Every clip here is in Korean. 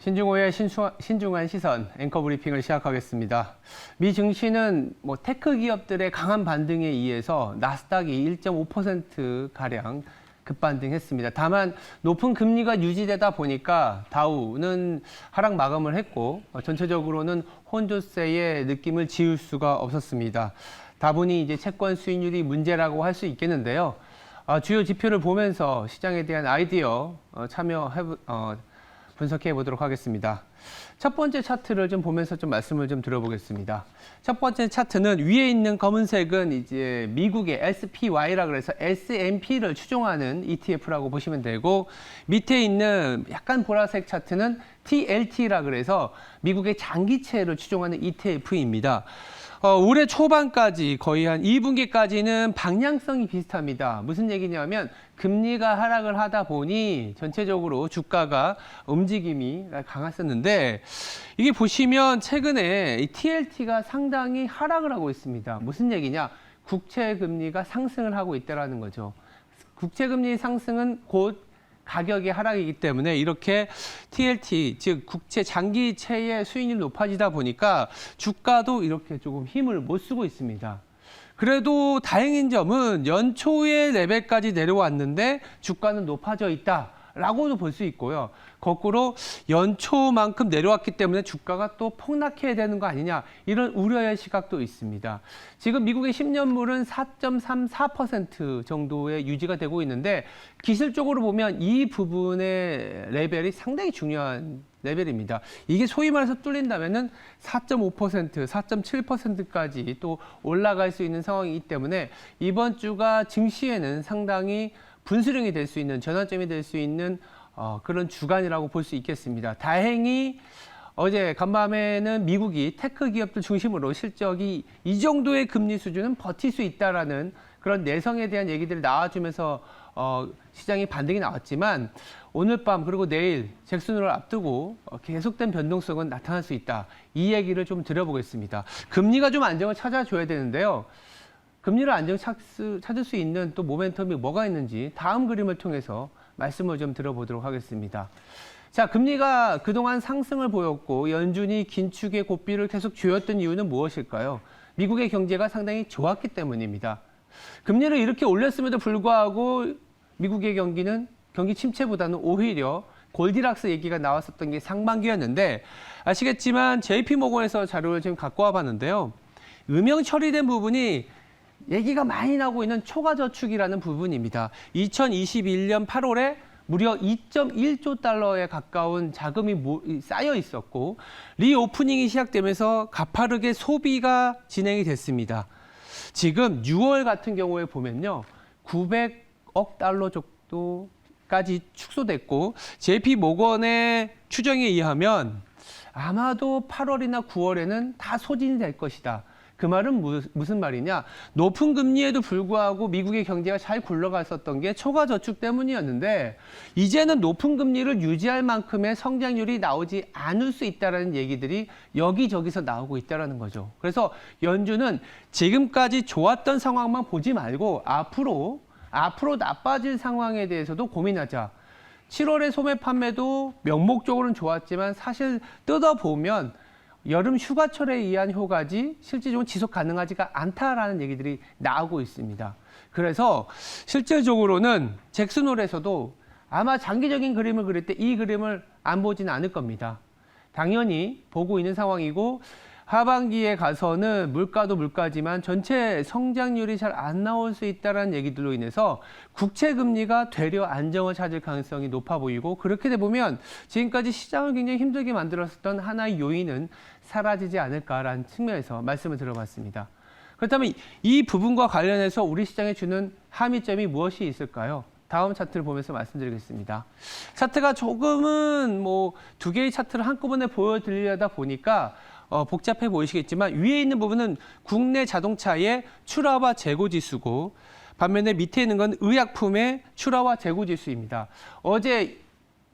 신중호의 신중한 시선 앵커 브리핑을 시작하겠습니다. 미 증시는 테크 기업들의 강한 반등에 의해서 나스닥이 1.5%가량 급반등했습니다. 다만 높은 금리가 유지되다 보니까 다우는 하락 마감을 했고 전체적으로는 혼조세의 느낌을 지울 수가 없었습니다. 다분히 이제 채권 수익률이 문제라고 할 수 있겠는데요. 주요 지표를 보면서 시장에 대한 아이디어 분석해 보도록 하겠습니다. 첫 번째 차트를 좀 보면서 좀 말씀을 좀 드려보겠습니다. 첫 번째 차트는 위에 있는 검은색은 이제 미국의 SPY라 그래서 S&P를 추종하는 ETF라고 보시면 되고, 밑에 있는 약간 보라색 차트는 TLT라 그래서 미국의 장기채를 추종하는 ETF입니다. 올해 초반까지 거의 한 2분기까지는 방향성이 비슷합니다. 무슨 얘기냐면 금리가 하락을 하다 보니 전체적으로 주가가 움직임이 강했었는데, 이게 보시면 최근에 이 TLT가 상당히 하락을 하고 있습니다. 무슨 얘기냐? 국채 금리가 상승을 하고 있다는 거죠. 국채 금리 상승은 곧 가격의 하락이기 때문에 이렇게 TLT, 즉 국채 장기채의 수익률이 높아지다 보니까 주가도 이렇게 조금 힘을 못 쓰고 있습니다. 그래도 다행인 점은 연초의 레벨까지 내려왔는데 주가는 높아져 있다라고도 볼 수 있고요. 거꾸로 연초만큼 내려왔기 때문에 주가가 또 폭락해야 되는 거 아니냐, 이런 우려의 시각도 있습니다. 지금 미국의 10년물은 4.34% 정도의 유지가 되고 있는데, 기술적으로 보면 이 부분의 레벨이 상당히 중요한 레벨입니다. 이게 소위 말해서 뚫린다면은 4.5%, 4.7%까지 또 올라갈 수 있는 상황이기 때문에 이번 주가 증시에는 상당히 분수령이 될 수 있는, 전환점이 될 수 있는 그런 주간이라고 볼 수 있겠습니다. 다행히 어제 간밤에는 미국이 테크 기업들 중심으로 실적이 이 정도의 금리 수준은 버틸 수 있다라는 그런 내성에 대한 얘기들이 나와주면서 시장이 반등이 나왔지만, 오늘 밤 그리고 내일 잭슨홀을 앞두고 계속된 변동성은 나타날 수 있다. 이 얘기를 좀 드려보겠습니다. 금리가 좀 안정을 찾아줘야 되는데요. 금리를 안정 찾을 수 있는 또 모멘텀이 뭐가 있는지 다음 그림을 통해서 말씀을 좀 들어보도록 하겠습니다. 자, 금리가 그동안 상승을 보였고 연준이 긴축의 고삐를 계속 조였던 이유는 무엇일까요? 미국의 경제가 상당히 좋았기 때문입니다. 금리를 이렇게 올렸음에도 불구하고 미국의 경기 침체보다는 오히려 골디락스 얘기가 나왔었던 게 상반기였는데, 아시겠지만 JP모건에서 자료를 지금 갖고 와봤는데요. 음영 처리된 부분이 얘기가 많이 나오고 있는 초과저축이라는 부분입니다. 2021년 8월에 무려 2.1조 달러에 가까운 자금이 쌓여 있었고, 리오프닝이 시작되면서 가파르게 소비가 진행이 됐습니다. 지금 6월 같은 경우에 보면요, 900억 달러 정도까지 축소됐고, JP모건의 추정에 의하면 아마도 8월이나 9월에는 다 소진이 될 것이다. 그 말은 무슨 말이냐? 높은 금리에도 불구하고 미국의 경제가 잘 굴러갔었던 게 초과저축 때문이었는데, 이제는 높은 금리를 유지할 만큼의 성장률이 나오지 않을 수 있다는 얘기들이 여기저기서 나오고 있다는 거죠. 그래서 연준은 지금까지 좋았던 상황만 보지 말고 앞으로 나빠질 상황에 대해서도 고민하자. 7월의 소매 판매도 명목적으로는 좋았지만 사실 뜯어보면 여름 휴가철에 의한 효과지 실질적으로 지속 가능하지가 않다라는 얘기들이 나오고 있습니다. 그래서 실질적으로는 잭슨홀에서도 아마 장기적인 그림을 그릴 때 이 그림을 안 보지는 않을 겁니다. 당연히 보고 있는 상황이고, 하반기에 가서는 물가도 물가지만 전체 성장률이 잘 안 나올 수 있다는 얘기들로 인해서 국채 금리가 되려 안정을 찾을 가능성이 높아 보이고, 그렇게 되보면 지금까지 시장을 굉장히 힘들게 만들었던 하나의 요인은 사라지지 않을까라는 측면에서 말씀을 들어봤습니다. 그렇다면 이 부분과 관련해서 우리 시장에 주는 함의점이 무엇이 있을까요? 다음 차트를 보면서 말씀드리겠습니다. 차트가 조금은 두 개의 차트를 한꺼번에 보여드리려다 보니까 복잡해 보이시겠지만, 위에 있는 부분은 국내 자동차의 출하와 재고 지수고, 반면에 밑에 있는 건 의약품의 출하와 재고 지수입니다. 어제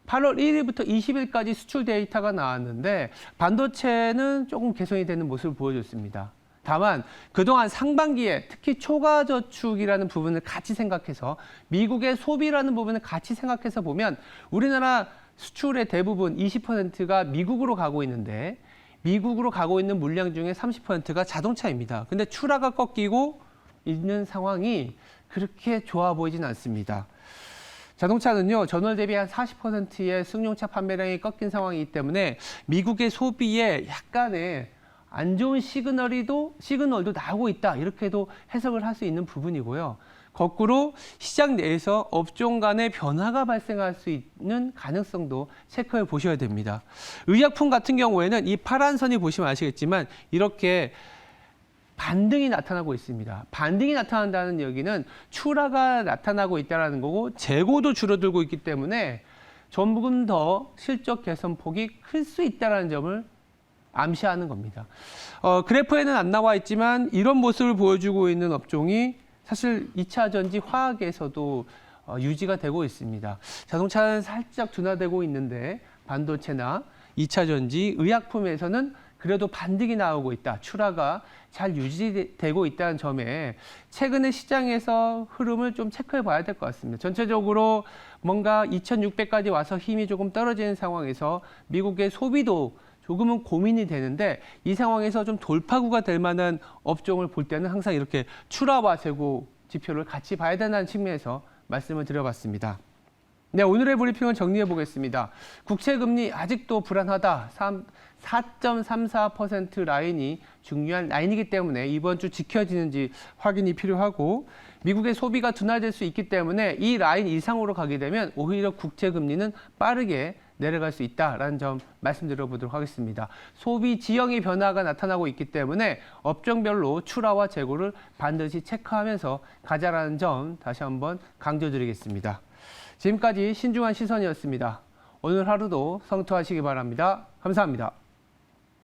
8월 1일부터 20일까지 수출 데이터가 나왔는데 반도체는 조금 개선이 되는 모습을 보여줬습니다. 다만 그동안 상반기에 특히 초과저축이라는 부분을 같이 생각해서, 미국의 소비라는 부분을 같이 생각해서 보면 우리나라 수출의 대부분 20%가 미국으로 가고 있는데 미국으로 가고 있는 물량 중에 30%가 자동차입니다. 근데 출하가 꺾이고 있는 상황이 그렇게 좋아 보이진 않습니다. 자동차는요, 전월 대비 한 40%의 승용차 판매량이 꺾인 상황이기 때문에 미국의 소비에 약간의 안 좋은 시그널도 나오고 있다. 이렇게도 해석을 할 수 있는 부분이고요. 거꾸로 시장 내에서 업종 간의 변화가 발생할 수 있는 가능성도 체크해 보셔야 됩니다. 의약품 같은 경우에는 이 파란 선이 보시면 아시겠지만 이렇게 반등이 나타나고 있습니다. 반등이 나타난다는 얘기는 출하가 나타나고 있다는 거고 재고도 줄어들고 있기 때문에 조금 더 실적 개선폭이 클 수 있다는 점을 암시하는 겁니다. 그래프에는 안 나와 있지만 이런 모습을 보여주고 있는 업종이 사실 2차 전지 화학에서도 유지가 되고 있습니다. 자동차는 살짝 둔화되고 있는데 반도체나 2차 전지, 의약품에서는 그래도 반등이 나오고 있다. 출하가 잘 유지되고 있다는 점에 최근에 시장에서 흐름을 좀 체크해 봐야 될 것 같습니다. 전체적으로 뭔가 2,600까지 와서 힘이 조금 떨어지는 상황에서 미국의 소비도 조금은 고민이 되는데 이 상황에서 좀 돌파구가 될 만한 업종을 볼 때는 항상 이렇게 출하와 재고 지표를 같이 봐야 된다는 측면에서 말씀을 드려봤습니다. 네, 오늘의 브리핑을 정리해 보겠습니다. 국채금리 아직도 불안하다. 4.34% 라인이 중요한 라인이기 때문에 이번 주 지켜지는지 확인이 필요하고 미국의 소비가 둔화될 수 있기 때문에 이 라인 이상으로 가게 되면 오히려 국채금리는 빠르게 내려갈 수 있다라는 점 말씀드려보도록 하겠습니다. 소비 지형의 변화가 나타나고 있기 때문에 업종별로 출하와 재고를 반드시 체크하면서 가자라는 점 다시 한번 강조드리겠습니다. 지금까지 신중한 시선이었습니다. 오늘 하루도 성투하시기 바랍니다. 감사합니다.